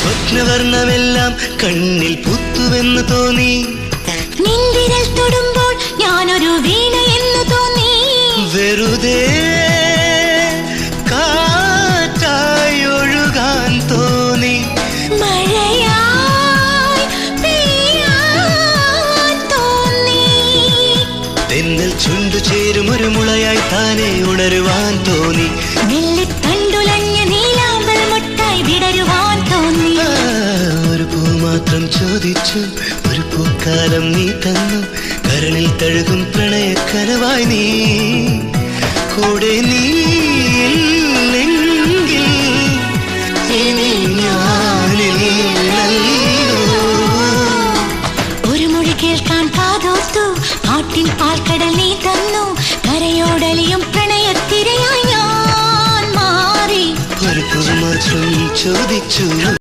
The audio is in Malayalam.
സ്വപ്നവർണ്ണമെല്ലാം കണ്ണിൽ പുത്തുവെന്ന് തോന്നി. നിൻവിരൽ തൊടുമ്പോൾ ഞാനൊരു വീണ എന്ന് തോന്നി. വെറുതെ കാറ്റായി ഒഴുകാൻ തോന്നി. മഴയായി പെയ്യാൻ തോന്നി. തെന്നൽ ചുണ്ടു ചേരും ഒരു മുളയായി താനെ ഉണരുവാൻ തോന്നി. നെല്ലിത്തണ്ടുലഞ്ഞ നീലാമ്പൽ മുട്ടായി വിടരുവാൻ തോന്നി. ഒരു പൂ മാത്രം ചോദിച്ചു, ഒരു പൂക്കാലം നീ തന്നു. കരളിൽ തഴുകും പ്രണയക്കനവായി നീ. കൂടെ നീയില്ലെങ്കിൽ ഇനി ഞാനില്ലല്ലോ. ഒരു മൊഴി കേൾക്കാൻ കാതോർത്തു, പാട്ടിൻ പാൽക്കടൽ നീ തന്നു. കരയോടലിയും പ്രണയത്തിരയായി ഞാൻ മാറി. ഒരു പൂ മാത്രം ചോദിച്ചു.